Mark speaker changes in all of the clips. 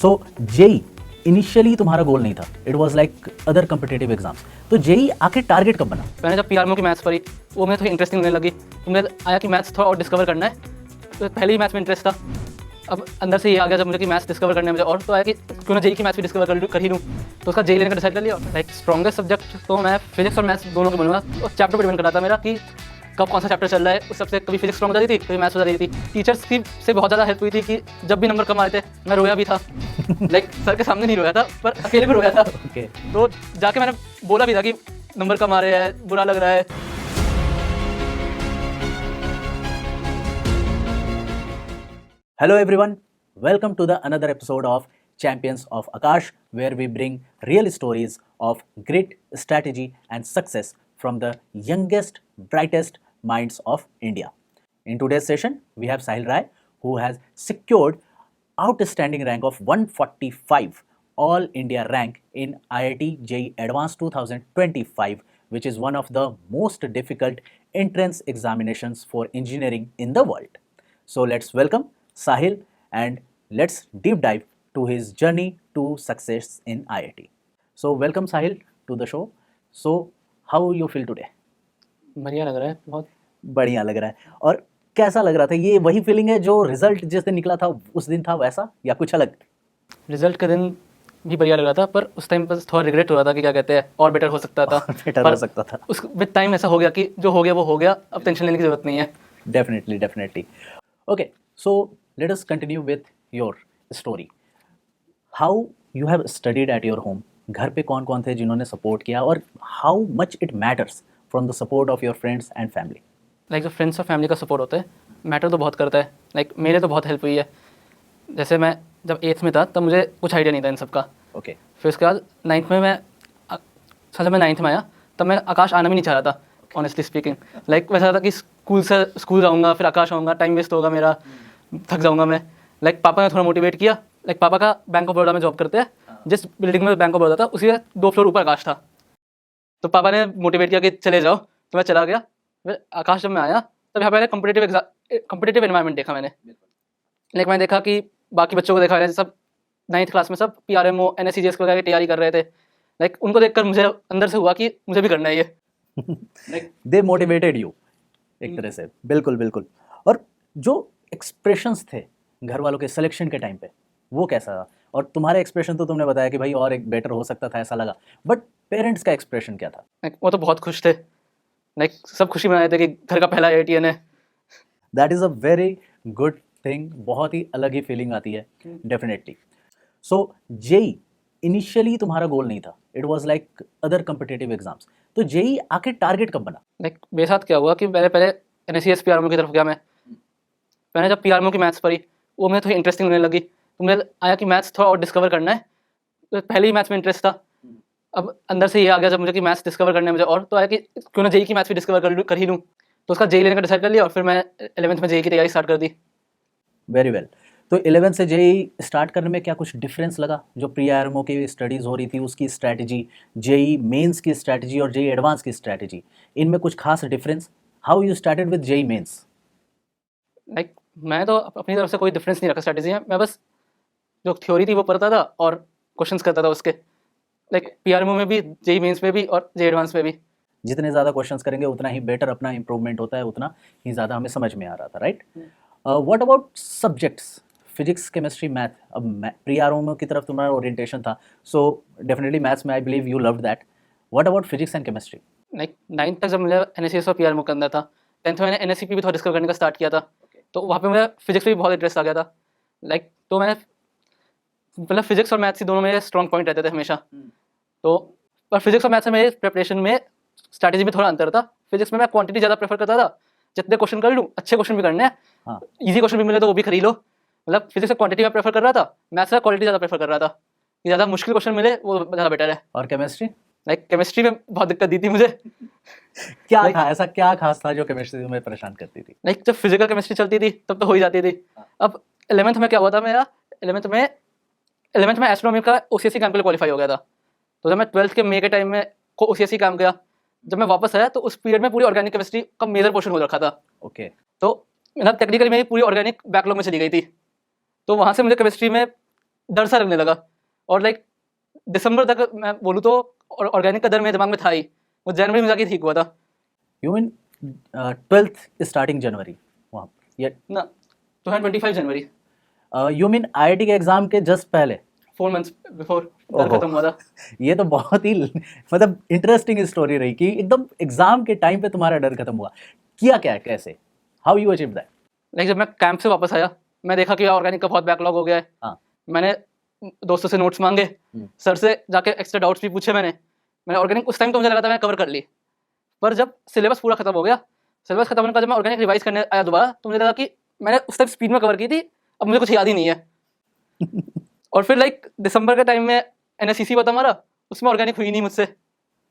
Speaker 1: सो JEE initially तुम्हारा गोल नहीं था, it was like other competitive exams, तो जेई आखिर टारगेट कब बना?
Speaker 2: मैंने जब पीआरएमओ की मैथ्स पढ़ी वो मुझे थोड़ी इंटरेस्टिंग होने लगी, तो मुझे आया कि मैथ्स थोड़ा और डिस्कवर करना है। तो पहले ही मैथ्स में इंटरेस्ट था, अब अंदर से ये आ गया जब मुझे कि मैथ्स डिस्कवर करने में मुझे और तो आया कि क्यों ना जेई की मैथ्स भी डिस्कवर कर ही लूँ, तो उसका जेई लेने का डिसाइड कर लिया। लाइक स्ट्रॉन्गेस्ट सब्जेक्ट तो मैं फिजिक्स और मैथ्स दोनों को बनूंगा, और चैप्टर पर डिपेंड करता था मेरा कि कब कौन सा चैप्टर चल रहा है। उस सबसे कभी फिजिक्स स्ट्रॉन्ग हो जाती थी, कभी मैथ्स हो जाती थी। टीचर्स की से बहुत ज़्यादा हेल्प हुई थी कि जब भी नंबर कम आए थे मैं रोया भी था। लाइक सर के सामने नहीं रोया था पर अकेले भी रोया था। तो जाके मैंने बोला भी था कि नंबर कम आ रहे हैं, बुरा लग रहा है।
Speaker 1: Hello everyone, welcome to the another episode of Champions of Akash, where we bring real stories of grit, strategy and success from the youngest, brightest minds of India. In today's session, we have Sahil Rai, who has secured outstanding rank of 145 All India rank in IIT JEE Advanced 2025, which is one of the most difficult entrance examinations for engineering in the world. So let's welcome Sahil and let's deep dive to his journey to success in IIT. So welcome Sahil to the show. So how you feel today?
Speaker 2: बढ़िया लग रहा है, बहुत
Speaker 1: बढ़िया लग रहा है। और कैसा लग रहा था? ये वही फीलिंग है जो रिजल्ट जिस दिन निकला था उस दिन था वैसा, या कुछ अलग?
Speaker 2: रिजल्ट के दिन भी बढ़िया लग रहा था, पर उस टाइम पर थोड़ा रिग्रेट हो रहा था कि क्या कहते हैं और बेटर हो सकता था।
Speaker 1: बेटर हो सकता था।
Speaker 2: उस विद टाइम ऐसा हो गया कि जो हो गया वो हो गया, अब टेंशन लेने की जरूरत नहीं है।
Speaker 1: Definitely. Okay, so let us continue with your story. How you have studied at your home? घर पे कौन कौन थे जिन्होंने सपोर्ट किया, और how much it matters from the support of your friends and family?
Speaker 2: Like जो फ्रेंड्स और फैमिली का सपोर्ट होता है मैटर तो बहुत करता है। लाइक मेरे तो बहुत हेल्प हुई है। जैसे मैं जब 8th में था तब मुझे कुछ आइडिया नहीं था इन सब का।
Speaker 1: Okay.
Speaker 2: फिर उसके बाद 9th में जब मैं 9th में आया तब मैं आकाश आना भी नहीं चाह रहा था, ऑनेस्टली स्पीकिंग। लाइक वैसा था कि स्कूल जाऊँगा फिर आकाश आऊँगा, टाइम वेस्ट होगा मेरा, थक जाऊँगा मैं। लाइक पापा ने थोड़ा मोटिवेट किया। लाइक पापा का बैंक ऑफ बड़ौदा में जॉब करते हैं, जिस बिल्डिंग में बैंक ऑफ बड़ौदा था उसी 2 फ्लोर ऊपर आकाश था। तो पापा ने मोटिवेट किया कि चले जाओ, तो मैं चला गया। फिर आकाश जब मैं आया तब यहाँ पे कम्पिटेटिव एनवायरनमेंट देखा मैंने। लाइक मैंने देखा कि बाकी बच्चों को देखा मैंने, सब 9th क्लास में सब PRMO NSCGS वगैरह की तैयारी कर रहे थे। लाइक उनको देखकर मुझे अंदर से हुआ कि मुझे भी करना है ये।
Speaker 1: दे मोटिवेटेड यू एक तरह से। बिल्कुल। और जो एक्सप्रेशंस थे घर वालों के सिलेक्शन के टाइम पे, वो कैसा था? और तुम्हारे एक्सप्रेशन तो तुमने बताया कि भाई और एक बेटर हो सकता था, ऐसा लगा, बट पेरेंट्स का एक्सप्रेशन क्या था?
Speaker 2: वो तो बहुत खुश थे। लाइक सब खुशी मना रहे थे कि घर का पहला AITN है।
Speaker 1: That is a very good thing. बहुत ही अलग ही फीलिंग आती है, डेफिनेटली। सो जेई इनिशियली तुम्हारा गोल नहीं था, it was like other competitive exams, तो जेई आखिर टारगेट कब बना?
Speaker 2: लाइक मेरे साथ क्या हुआ कि मैंने पहले NSCS PRMO की तरफ गया। मैंने जब PRMO की मैथ्स पढ़ी वो मुझे थोड़ी इंटरेस्टिंग होने लगी, तो मुझे आया कि मैथ्स थोड़ा और डिस्कवर करना है। तो पहले ही मैथ्स में इंटरेस्ट था, अब अंदर से ये आ गया जब मुझे कि मैथ्स डिस्कवर करने में मुझे और तो आया कि क्यों ना जेई की मैथ्स भी डिस्कवर कर ही लूँ, तो उसका जेई लेने का डिसाइड कर लिया। और फिर मैं 11th में जेई की तैयारी स्टार्ट कर दी।
Speaker 1: Very well. तो 11th से जेई स्टार्ट करने में क्या कुछ डिफरेंस लगा? जो प्री आरएमओ की स्टडीज़ हो रही थी उसकी स्ट्रैटेजी, जेई मेंस की स्ट्रैटेजी और जेई एडवांस की स्ट्रैटेजी, इनमें कुछ खास difference? How you started with JEE Mains?
Speaker 2: Like मैं तो अपनी तरफ से कोई डिफरेंस नहीं रखा स्ट्रैटेजी में, मैं बस जो थ्योरी थी वो पढ़ता था और क्वेश्चंस करता था उसके। लाइक PRMO में भी, जेई मेंस में भी और जेई एडवांस में भी।
Speaker 1: जितने ज़्यादा क्वेश्चंस करेंगे उतना ही बेटर अपना इंप्रूवमेंट होता है, उतना ही ज़्यादा हमें समझ में आ रहा था, right? What about subjects, physics, chemistry, math? अब प्री आरएमओ की तरफ तुम्हारा ओरिएंटेशन था, सो डेफिनेटली मैथ्स में I believe you loved that. What about physics and chemistry?
Speaker 2: Like 9th तक जब मुझे NSCS और PRMO के अंदर था, 10th में मैंने NSCP भी थोड़ा डिस्कवर करने का स्टार्ट किया था, तो वहाँ पे मुझे फिजिक्स में भी बहुत इंटरेस्ट आ गया था। लाइक तो मैंने मतलब फिजिक्स और मैथ्स ही दोनों मेरे स्ट्रॉन्ग पॉइंट रहते थे हमेशा। तो पर फिजिक्स और मैथ्स में मेरे प्रिपरेशन में स्ट्रैटेजी में थोड़ा अंतर था। फिजिक्स में मैं क्वांटिटी ज़्यादा प्रेफर करता था, जितने क्वेश्चन कर लूँ, अच्छे क्वेश्चन भी करने हैं,
Speaker 1: हाँ,
Speaker 2: ईजी क्वेश्चन भी मिले तो वो भी खरीद लो। मतलब फिजिक्स में क्वांटिटी में प्रेफर कर रहा था, मैथ्स में क्वालिटी ज़्यादा प्रेफर कर रहा था कि ज़्यादा मुश्किल क्वेश्चन मिले वो ज़्यादा बेटर है।
Speaker 1: और केमिस्ट्री?
Speaker 2: लाइक केमिस्ट्री में बहुत दिक्कत दी थी मुझे।
Speaker 1: क्या था ऐसा, क्या खास था जो केमिस्ट्री में परेशान करती थी?
Speaker 2: लाइक जब फिजिकल केमिस्ट्री चलती थी तब तो हो ही जाती थी। अब 11th में क्या हुआ था मेरा, 11th में एस्ट्रोनॉमी का OCSE कैंप के लिए क्वालिफाई हो गया था। तो जब मैं 12th के मई के टाइम में OCSE कैंप गया, जब मैं वापस आया तो उस पीरियड में पूरी ऑर्गेनिक केमिस्ट्री का मेजर पोर्शन हो रखा था।
Speaker 1: ओके।
Speaker 2: तो मतलब टेक्निकली मेरी पूरी ऑर्गेनिक बैकलॉग में चली गई थी। तो वहाँ से मुझे केमिस्ट्री में डर सा लगने लगा। और लाइक दिसंबर तक मैं बोलूँ तो ऑर्गेनिक का डर मेरे दिमाग में था ही, वो जनवरी में जाके ठीक हुआ था।
Speaker 1: यू मीन 12th स्टार्टिंग जनवरी वहाँ ये
Speaker 2: ना 2025 जनवरी,
Speaker 1: यू मीन आईआईटी के एग्जाम के जस्ट पहले?
Speaker 2: 4 मंथ्स बिफोर डर
Speaker 1: ओहो।
Speaker 2: खत्म हुआ था।
Speaker 1: ये तो बहुत ही मतलब इंटरेस्टिंग स्टोरी रही कि एकदम एग्जाम के टाइम पे तुम्हारा डर खत्म हुआ। किया क्या, कैसे, how you achieve that?
Speaker 2: Like जब मैं कैंप से वापस आया, मैं देखा कि ऑर्गेनिक का बहुत बैकलॉग हो गया है।
Speaker 1: हाँ।
Speaker 2: मैंने दोस्तों से नोट्स मांगे, सर से जाके एक्स्ट्रा डाउट्स भी पूछे। मैंने ऑर्गेनिक उस टाइम तो मुझे लगा था मैंने कवर कर ली, पर जब सिलेबस पूरा खत्म हो गया, सिलेबस खत्म होने का जब मैं ऑर्गेनिक रिवाइज करने आया दोबारा, तो मुझे लगा कि मैंने उस टाइम स्पीड में कवर की थी, अब मुझे कुछ याद ही नहीं है। और फिर लाइक दिसंबर के टाइम में एनएससीसी हुआ था हमारा, उसमें ऑर्गेनिक हुई नहीं मुझसे।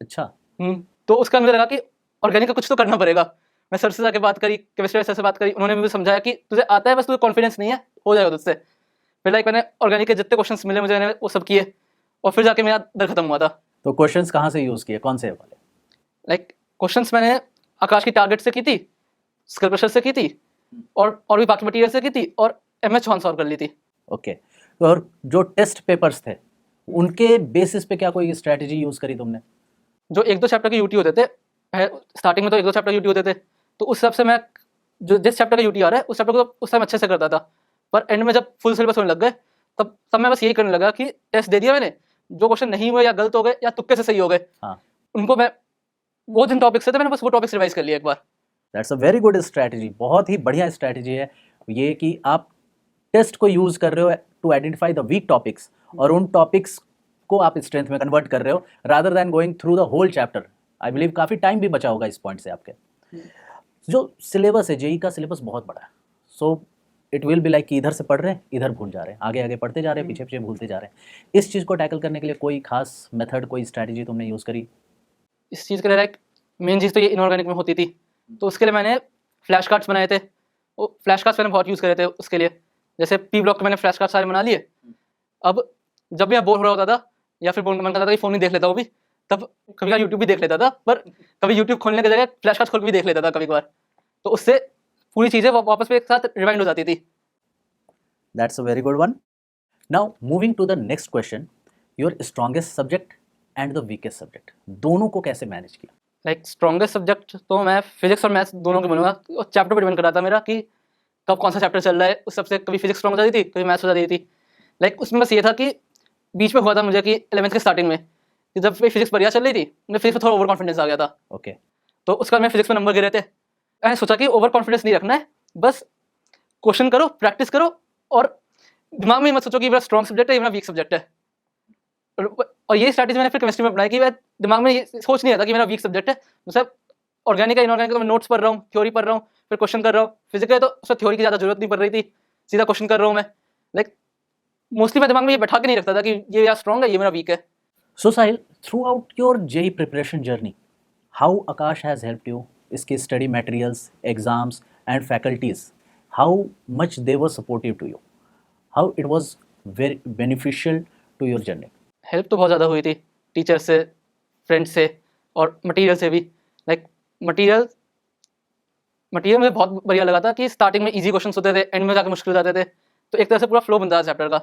Speaker 1: अच्छा।
Speaker 2: तो उसका मुझे लगा कि ऑर्गेनिक का कुछ तो करना पड़ेगा। मैं सर से जाके बात करी, केमिस्ट्री सर से बात करी, उन्होंने मुझे समझाया कि तुझे आता है, बस तुझे कॉन्फिडेंस नहीं है, हो जाएगा तुझसे। फिर लाइक मैंने ऑर्गेनिक के जितने क्वेश्चंस मिले मुझे, मैंने वो सब किए, और फिर जाके मेरा डर खत्म हुआ था।
Speaker 1: तो क्वेश्चंस कहाँ से यूज किए, कौन से वाले?
Speaker 2: लाइक क्वेश्चंस मैंने आकाश की टारगेट से की थी, स्किल प्रेशर से की थी, और भी बाकी मटीरियल से की थी, और एमएस चौहान सॉल्व कर ली थी।
Speaker 1: ओके। और जो टेस्ट पेपर्स थे उनके बेसिस पे क्या कोई स्ट्रेटजी यूज करी तुमने?
Speaker 2: जो 1-2 चैप्टर के यूटी होते थे, स्टार्टिंग में तो 1-2 चैप्टर यूटी होते थे, तो उस हिसाब से मैं जो जिस चैप्टर का यूटी आ रहा है उस चैप्टर को उस टाइम अच्छे से करता था। पर एंड में जब फुल सिलेबस होने लग गए, तब मैं बस यही करने लगा कि टेस्ट दे दिया मैंने, जो क्वेश्चन नहीं हुए या गलत हो गए या तुक्के से सही हो गए,
Speaker 1: हाँ।
Speaker 2: उनको मैं वो जिन टॉपिक्स थे मैंने बस वो टॉपिक्स रिवाइज कर लिया एक बार।
Speaker 1: That's a very good strategy, बहुत ही बढ़िया स्ट्रैटेजी है ये कि आप टेस्ट को यूज कर रहे हो to identify the weak topics और उन टॉपिक्स को आप स्ट्रेंथ में कन्वर्ट कर रहे हो rather than going through the whole chapter. I believe काफ़ी टाइम भी बचा होगा इस पॉइंट से आपके। जो सिलेबस है, जेई का सिलेबस बहुत बड़ा है, so it will be like कि इधर से पढ़ रहे हैं इधर भूल जा रहे हैं, आगे आगे पढ़ते जा रहे हैं पीछे पीछे भूलते जा रहे हैं। इस चीज़ को टैकल करने के लिए कोई खास मेथड, कोई स्ट्रैटेजी तुमने यूज़ करी?
Speaker 2: इस चीज़ के लिए लाइक मेन चीज़ तो ये इनऑर्गेनिक में होती थी, तो उसके लिए मैंने फ्लैश कार्ड्स बनाए थे। वो फ्लैश कार्ड्स मैंने बहुत यूज़ करे थे उसके लिए। जैसे पी ब्लॉक के मैंने फ्लैश कार्ड सारे बना लिए। अब जब भी मैं बोर हो रहा होता था या फिर मन करता था कि फ़ोन नहीं देख लेता वो भी, तब कभी कभार यूट्यूब भी देख लेता था, पर कभी यूट्यूब खोलने की जगह फ्लैश कार्ड खोल के भी देख लेता था कभी कभार, तो उससे पूरी चीज़ें वापस में एक साथ रिवाइंड हो जाती थी।
Speaker 1: That's a very good one. Now moving to the next question, your strongest subject and the weakest subject, दोनों को कैसे मैनेज किया?
Speaker 2: लाइक स्ट्रॉन्गेस्ट सब्जेक्ट तो मैं फिजिक्स और मैथ्स दोनों के बनूंगा, और चैप्टर पर डिपेंड कर रहा था मेरा कि कब कौन सा चैप्टर चल रहा है। उस सबसे कभी फिजिक्स स्ट्रॉन्ग हो जाती थी, कभी मैथ्स हो जाती थी। लाइक उसमें बस ये था कि बीच में हुआ था मुझे कि 11th के स्टार्टिंग में कि जब फिजिक्स बढ़िया चल रही थी, मुझे फिजिक्स में थोड़ा ओवर कॉन्फिडेंस आ गया था।
Speaker 1: ओके।
Speaker 2: तो उसका मैं फिजिक्स में नंबर गिरे थे। मैंने सोचा कि ओवर कॉन्फिडेंस नहीं रखना है, बस क्वेश्चन करो, प्रैक्टिस करो, और दिमाग में मत सोचो कि मेरा स्ट्रॉन्ग सब्जेक्ट है, ये मेरा वीक सब्जेक्ट है। और ये स्ट्रैटेजी मैंने फिर केमिस्ट्री में अपनाई कि मैं दिमाग में ये सोच नहीं आता कि मेरा वीक सब्जेक्ट है। मतलब ऑर्गेनिक का इनऑर्गेनिक का मैं नोट्स पढ़ रहा हूँ, थ्योरी पढ़ रहा हूँ, फिर क्वेश्चन कर रहा हूँ। फिजिक्स है तो उसमें थ्योरी की ज़्यादा जरूरत नहीं पड़ रही थी, सीधा क्वेश्चन कर रहा हूँ मैं। लाइक मोस्टली मैं दिमाग में ये बैठा के नहीं रखता था कि ये मेरा स्ट्रॉन्ग है, ये मेरा वीक है।
Speaker 1: So Sahil, throughout your JEE preparation journey, how Akash has helped you? इसके study materials, exams and faculties, how much they were supportive to you? How it was very beneficial to your journey?
Speaker 2: Help तो बहुत ज़्यादा हुई थी teacher से, friend से, और material से भी। लाइक मटेरियल मुझे बहुत बढ़िया लगा था कि स्टार्टिंग में इजी क्वेश्चंस होते थे, एंड में जाके मुश्किल हो जाते थे, तो एक तरह से पूरा फ्लो बनता था चैप्टर का।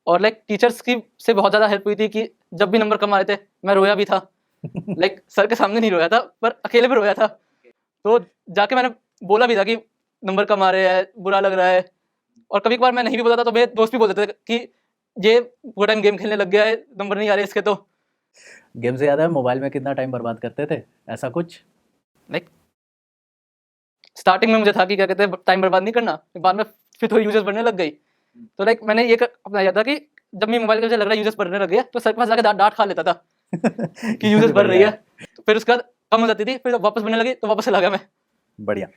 Speaker 2: और लाइक टीचर्स की से बहुत ज़्यादा हेल्प हुई थी कि जब भी नंबर कम आ रहे थे मैं रोया भी था। लाइक सर के सामने नहीं रोया था, पर अकेले में रोया था। तो जाके मैंने बोला भी था कि नंबर कम आ रहे हैं, बुरा लग रहा है। और कभी कभार मैं नहीं भी बोलता था तो मेरे दोस्त भी बोलते थे कि ये पूरा टाइम गेम खेलने लग गया है, नंबर नहीं आ रहे इसके। तो
Speaker 1: गेम से याद है मोबाइल में कितना टाइम बर्बाद करते थे, ऐसा कुछ?
Speaker 2: लाइक स्टार्टिंग में मुझे था कि क्या कहते हैं टाइम बर्बाद नहीं करना, बाद में फिर थोड़ी यूजर्स बढ़ने लग गई। तो लाइक मैंने ये अपनाया था कि जब मैं मोबाइल का मुझे लग रहा है यूजर्स बढ़ने लग गए, तो सर के पास जाकर डांट खा लेता था कि यूजर्स बढ़ रही है। तो फिर उसके बाद कम हो जाती थी, फिर वापस बढ़ने लगी तो वापस चला गया मैं।
Speaker 1: बढ़िया।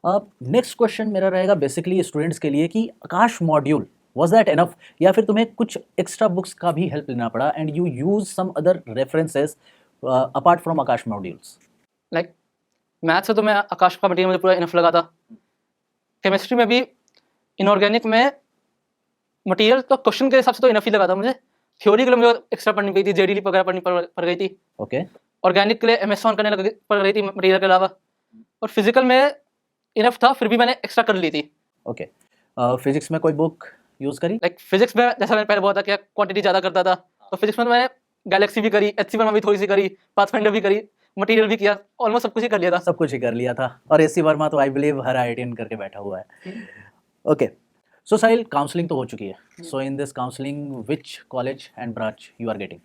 Speaker 1: अब नेक्स्ट क्वेश्चन मेरा रहेगा बेसिकली स्टूडेंट्स के लिए कि आकाश मॉड्यूल वाज दैट इनफ, या फिर तुम्हें कुछ एक्स्ट्रा बुक्स का भी हेल्प लेना पड़ा and you use some other references apart from Aakash modules?
Speaker 2: Like math से तो मैं आकाश का मटेरियल मुझे पूरा इनफ लगा था। केमिस्ट्री में भी इनऑर्गेनिक में मटेरियल तो क्वेश्चन के हिसाब से तो इनफ ही लगा था मुझे। थ्योरी के लिए मुझे एक्स्ट्रा पढ़नी गई थी, जेडीली वगैरह पढ़नी पड़ गई थी।
Speaker 1: ओके।
Speaker 2: ऑर्गेनिक के लिए एमएस करने पड़ रही थी मटेरियल के अलावा। और फिजिकल में इनफ था, फिर भी मैंने एक्स्ट्रा कर ली थी।
Speaker 1: ओके। फिजिक्स में कोई बुक यूज़ करी?
Speaker 2: लाइक फिजिक्स में जैसा मैंने पहले बोला था कि क्वांटिटी ज़्यादा करता था, तो फिजिक्स में तो मैंने गैलेक्सी भी करी, एचसी वर्मा भी थोड़ी सी करी, पाथफाइंडर भी करी, मटेरियल भी किया, ऑलमोस्ट सब कुछ ही कर लिया था।
Speaker 1: सब कुछ ही कर लिया था। और एससी वर्मा तो आई बिलीव हर आईआईटीएन करके बैठा हुआ है। ओके, सो साहिल, काउंसलिंग तो हो चुकी है। So in this counselling which college and branch you are getting?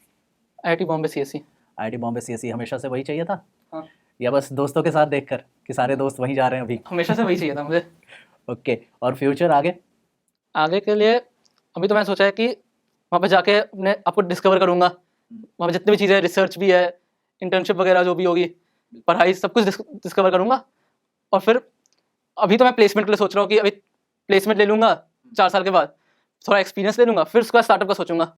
Speaker 2: IIT Bombay CSC.
Speaker 1: IIT Bombay CSC हमेशा से वही चाहिए था,
Speaker 2: हाँ,
Speaker 1: या बस दोस्तों के साथ देखकर कि सारे दोस्त वहीं जा रहे हैं अभी?
Speaker 2: हमेशा से वही चाहिए था मुझे।
Speaker 1: ओके, और फ्यूचर आगे?
Speaker 2: आगे के लिए अभी तो मैंने सोचा है कि वहाँ पे जाके अपने आपको डिस्कवर करूँगा, वहाँ पे जितनी भी चीज़ें, रिसर्च भी है, इंटर्नशिप वगैरह जो भी होगी, पढ़ाई, सब कुछ डिस्कवर करूँगा। और फिर अभी तो मैं प्लेसमेंट के लिए सोच रहा हूँ कि अभी प्लेसमेंट ले लूँगा 4 साल के बाद, थोड़ा एक्सपीरियंस ले लूँगा, फिर उसके बाद स्टार्टअप का सोचूंगा।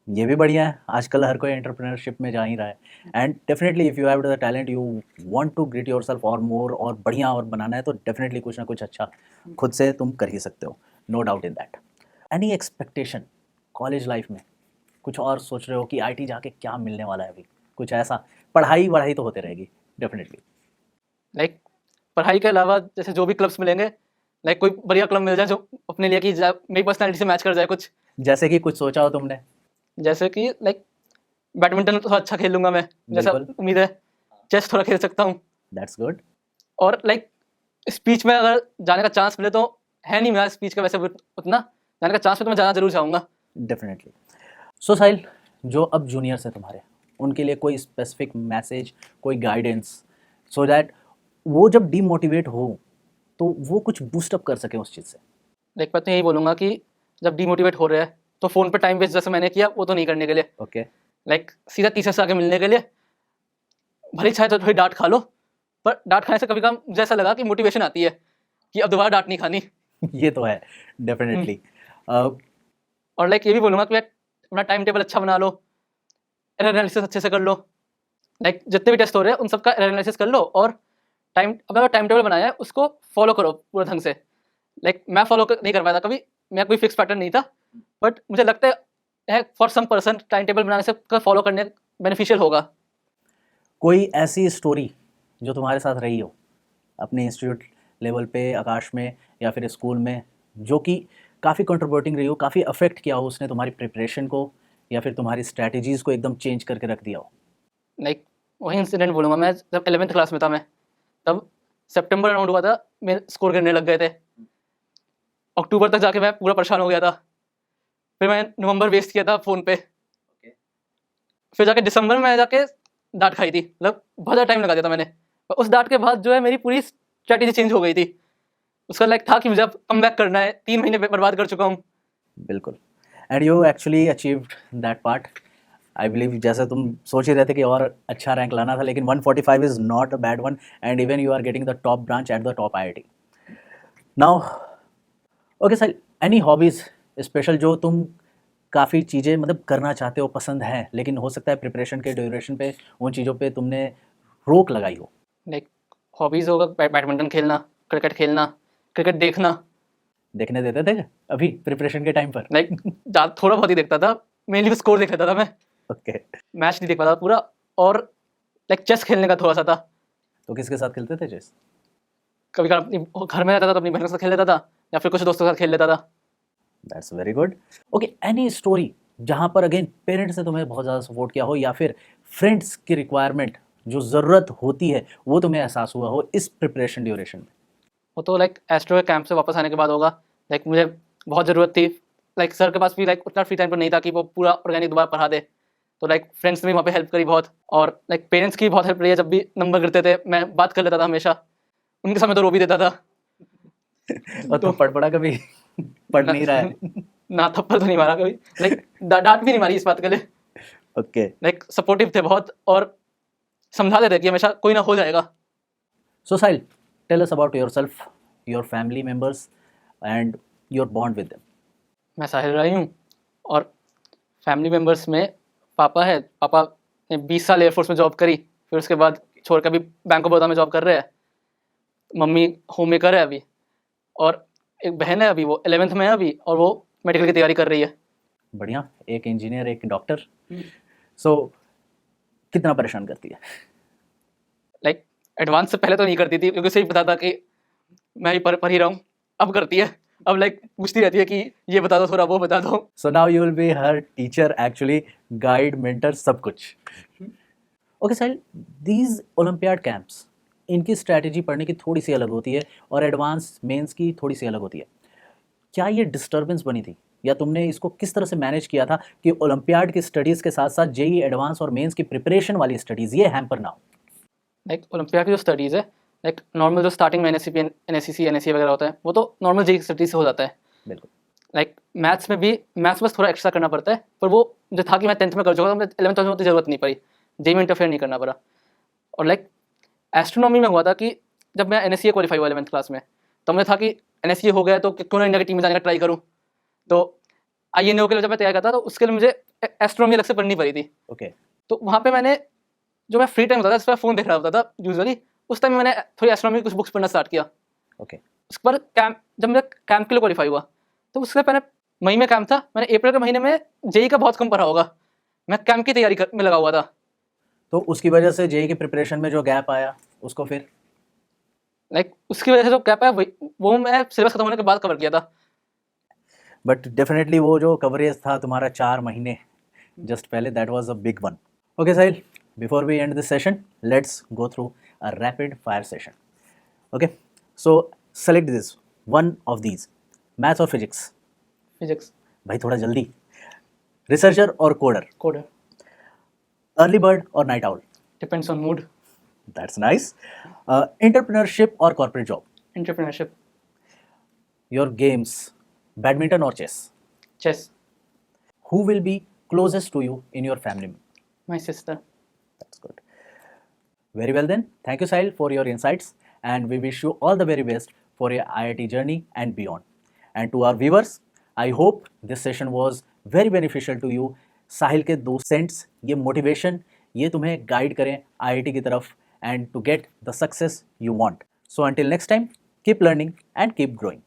Speaker 1: ये भी बढ़िया है, आजकल हर कोई एंटरप्रेन्योरशिप में जा ही रहा है। And definitely if you have the talent, you want to grit yourself और मोर और बढ़िया और बनाना है, तो डेफिनेटली कुछ ना कुछ अच्छा खुद से तुम कर ही सकते हो, no doubt in that. Any expectation college life में? कुछ और सोच रहे हो कि आईटी जाके क्या मिलने वाला है अभी? कुछ ऐसा? पढ़ाई वढ़ाई तो होते रहेगी डेफिनेटली।
Speaker 2: लाइक पढ़ाई के अलावा जैसे जो भी क्लब्स मिलेंगे, लाइक कोई बढ़िया क्लब मिल जाए जो अपने लिए कि मेरी पर्सनैलिटी से मैच कर जाए कुछ।
Speaker 1: जैसे कि कुछ सोचा हो तुमने?
Speaker 2: जैसे कि लाइक बैडमिंटन तो अच्छा खेल लूँगा मैं, जैसा
Speaker 1: बिल्कुल,
Speaker 2: उम्मीद है। चेस थोड़ा खेल सकता हूँ।
Speaker 1: That's good.
Speaker 2: और लाइक स्पीच में अगर जाने का चांस मिले तो, है नहीं मेरा स्पीच का वैसे उतना, जाने का चांस मिले तो मैं जाना जरूर चाहूँगा।
Speaker 1: डेफिनेटली। सो साहिल, जो अब जूनियर्स हैं तुम्हारे, उनके लिए कोई स्पेसिफिक मैसेज, कोई गाइडेंस, सो दैट वो जब डीमोटिवेट हो तो वो कुछ बूस्टअप कर सके उस चीज़ से?
Speaker 2: लाइक मैं तो यही बोलूँगा कि जब डीमोटिवेट हो रहे हैं तो फ़ोन पे टाइम वेस्ट जैसे मैंने किया वो तो नहीं करने के लिए।
Speaker 1: ओके,
Speaker 2: लाइक सीधा टीचर से आके मिलने के लिए, भले ही चाहे तो थोड़ी डांट खा लो, पर डांट खाने से कभी कभी मुझे ऐसा लगा कि मोटिवेशन आती है कि अब दोबारा डांट नहीं खानी।
Speaker 1: ये तो है डेफिनेटली।
Speaker 2: और लाइक ये भी बोलूँगा कि अपना टाइम टेबल अच्छा बना लो, एरर एनालिसिस अच्छे से कर लो। लाइक जितने भी टेस्ट हो रहे हैं उन सबका एरर एनालिसिस कर लो, और अगर टाइम टेबल बनाया है उसको फॉलो करो पूरे ढंग से। लाइक मैं फॉलो नहीं कर पाया था कभी, मैं कोई फिक्स पैटर्न नहीं था, बट मुझे लगता है for some person time table बनाने से फॉलो करने बेनिफिशियल होगा।
Speaker 1: कोई ऐसी स्टोरी जो तुम्हारे साथ रही हो अपने इंस्टीट्यूट लेवल पे, आकाश में या फिर स्कूल में, जो कि काफ़ी कंट्रीब्यूटिंग रही हो, काफ़ी अफेक्ट किया हो उसने तुम्हारी प्रिपरेशन को या फिर तुम्हारी स्ट्रैटेजीज़ को एकदम चेंज करके रख दिया हो?
Speaker 2: लाइक वही इंसिडेंट बोलूँगा मैं, जब 11th क्लास में था मैं, तब सितंबर अराउंड हुआ था, मेरे स्कोर गिरने लग गए थे। अक्टूबर तक जाके मैं पूरा परेशान हो गया था, फिर मैं नवंबर वेस्ट किया था फ़ोन पे। फिर जाके दिसंबर में जाके डांट खाई थी, मतलब बहुत ज़्यादा टाइम लगा दिया था मैंने। और उस डांट के बाद जो है मेरी पूरी स्ट्रैटेजी चेंज हो गई थी। उसका लाइक था कि मुझे अब कम बैक करना है, 3 महीने बर्बाद कर चुका हूँ।
Speaker 1: बिल्कुल। And you actually achieved that part, I believe. जैसे तुम सोच ही रहे थे कि और अच्छा रैंक लाना था, लेकिन 145 is not a bad one, and even you are getting the top branch at the top IIT now. Okay sir, any hobbies special जो तुम काफ़ी चीज़ें मतलब करना चाहते हो, पसंद हैं, लेकिन हो सकता है प्रिपरेशन के ड्यूरेशन पे उन चीज़ों पे तुमने रोक लगाई हो?
Speaker 2: लाइक हॉबीज़ होगा बैडमिंटन खेलना, क्रिकेट खेलना, क्रिकेट देखना।
Speaker 1: देखने देते थे अभी प्रिपरेशन के टाइम पर?
Speaker 2: लाइक थोड़ा बहुत ही देखता था, मेनली स्कोर देख लेता था मैं,
Speaker 1: ओके,
Speaker 2: मैच नहीं देख पाता पूरा। और लाइक चेस खेलने का थोड़ा सा था।
Speaker 1: तो किसके साथ खेलते थे चेस?
Speaker 2: कभी कभी अपनी घर में रहता था तो अपनी बहन के साथ खेल लेता था, या फिर कुछ दोस्तों के साथ खेल लेता था।
Speaker 1: That's very good. Okay, any story जहाँ पर अगेन पेरेंट्स ने तुम्हें बहुत ज़्यादा सपोर्ट किया हो, या फिर फ्रेंड्स की रिक्वायरमेंट जो ज़रूरत होती है वो तुम्हें एहसास हुआ हो इस प्रिपरेशन ड्यूरेशन में?
Speaker 2: वो तो लाइक एस्ट्रो के कैंप से वापस आने के बाद होगा। लाइक मुझे बहुत ज़रूरत थी, लाइक सर के पास भी लाइक उतना फ्री टाइम पर नहीं था कि वो पूरा ऑर्गेनिक दोबारा पढ़ा दे। तो लाइक फ्रेंड्स ने भी वहाँ पे हेल्प करी बहुत, और लाइक पेरेंट्स की बहुत हेल्प रही है। जब भी नंबर गिरते थे मैं बात कर लेता था हमेशा, उनके सामने तो रो भी देता था।
Speaker 1: और तुम पढ़ पड़ा कभी? पढ़ नहीं रहा है?
Speaker 2: ना थप्पड़ तो नहीं मारा कभी, लाइक डांट भी नहीं मारी इस बात के लिए।
Speaker 1: ओके,
Speaker 2: लाइक सपोर्टिव थे बहुत, और समझा देते कि हमेशा कोई ना हो जाएगा।
Speaker 1: So Sahil, tell us about yourself, your family members and your bond with them.
Speaker 2: मैं साहिल रही हूँ, और फैमिली मेम्बर्स में पापा है। पापा ने 20 साल एयरफोर्स में जॉब करी, फिर उसके बाद छोड़ कर अभी बैंक ऑफ बड़ौदा में जॉब कर रहे हैं। मम्मी होम मेकर है अभी, और एक बहन है अभी, वो 11th में है अभी, और वो मेडिकल की तैयारी कर रही है।
Speaker 1: बढ़िया, एक इंजीनियर एक डॉक्टर। सो कितना परेशान करती है?
Speaker 2: लाइक एडवांस से पहले तो नहीं करती थी, क्योंकि उसे ही पता था कि मैं ही पढ़ ही रहा हूँ। अब करती है, अब लाइक पूछती रहती है कि ये बता दो थोड़ा, वो बता दो।
Speaker 1: So now you will be her teacher, actually, guide, mentor, सब कुछ. Okay, Sahil, these Olympiad camps, इनकी स्ट्रैटेजी पढ़ने की थोड़ी सी अलग होती है और एडवांस मेंस की थोड़ी सी अलग होती है. क्या ये डिस्टर्बेंस बनी थी या तुमने इसको किस तरह से मैनेज किया था कि ओलंपियाड की स्टडीज़ के साथ साथ जेई एडवांस और मेंस की प्रिपरेशन वाली स्टडीज़ ये हैम्पर ना हो?
Speaker 2: लाइक ओलंपियाड की जो स्टडीज़ है, लाइक नॉर्मल जो स्टार्टिंग में एनएससीसी एनएससी वगैरह होता है, वो तो नॉर्मल जेई स्टडीज से हो जाता है.
Speaker 1: बिल्कुल.
Speaker 2: लाइक मैथ्स में भी मैथ्स बस थोड़ा एक्स्ट्रा करना पड़ता है, पर वो जो था कि मैं 10th में कर चुका था, मुझे 11th में उतनी ज़रूरत नहीं पड़ी, जेई में इंटरफेयर नहीं करना पड़ा. और लाइक एस्ट्रोनॉमी में हुआ था कि जब मैं एनएससीए क्वालिफाई हुआ 11th क्लास में, तो मुझे था कि एनएससीए हो गया तो क्यों ना इंडिया की टीम में जाने का ट्राई करूँ. तो आईएनओ के लिए जब मैं तैयार करता तो उसके लिए मुझे एस्ट्रोनॉमी अलग से पढ़नी पड़ी थी.
Speaker 1: ओके.
Speaker 2: तो वहाँ पे मैंने जो मैं फ्री टाइम होता था इस पर फ़ोन देख रहा होता था यूजुअली, उस टाइम मैंने थोड़ी एस्ट्रोनॉमी की कुछ बुक्स पढ़ना स्टार्ट किया.
Speaker 1: ओके.
Speaker 2: उसके बाद कैंप, जब मैं कैंप के लिए क्वालिफाई हुआ तो उससे पहले मई में कैंप था, मैंने अप्रैल के महीने में जेई का बहुत कम पढ़ा होगा, मैं कैंप की तैयारी में लगा हुआ था.
Speaker 1: तो उसकी वजह से जेई की प्रिपरेशन में जो गैप आया उसको फिर
Speaker 2: लाइक उसकी वजह से जो गैप है वो मैं सिलेबस खत्म होने के बाद कवर किया था.
Speaker 1: बट डेफिनेटली वो जो कवरेज था तुम्हारा 4 महीने जस्ट पहले, that was a big one. Okay Sahil, before we end this session let's go through a rapid fire session. Okay, so select this one of these, maths और physics.
Speaker 2: Physics.
Speaker 1: भाई थोड़ा जल्दी. रिसर्चर और coder,
Speaker 2: coder.
Speaker 1: Early bird और night owl.
Speaker 2: Depends on mood.
Speaker 1: That's nice. Entrepreneurship और corporate job.
Speaker 2: Entrepreneurship.
Speaker 1: Your games, badminton और chess.
Speaker 2: Chess.
Speaker 1: Who will be closest to you in your family?
Speaker 2: My sister.
Speaker 1: That's good. Very well then. Thank you, Sahil, for your insights, and we wish you all the very best for your IIT journey and beyond. And to our viewers, I hope this session was very beneficial to you. साहिल के 2 cents, ये motivation, ये तुम्हें guide करें IIT की तरफ and to get the success you want. So until next time, keep learning and keep growing.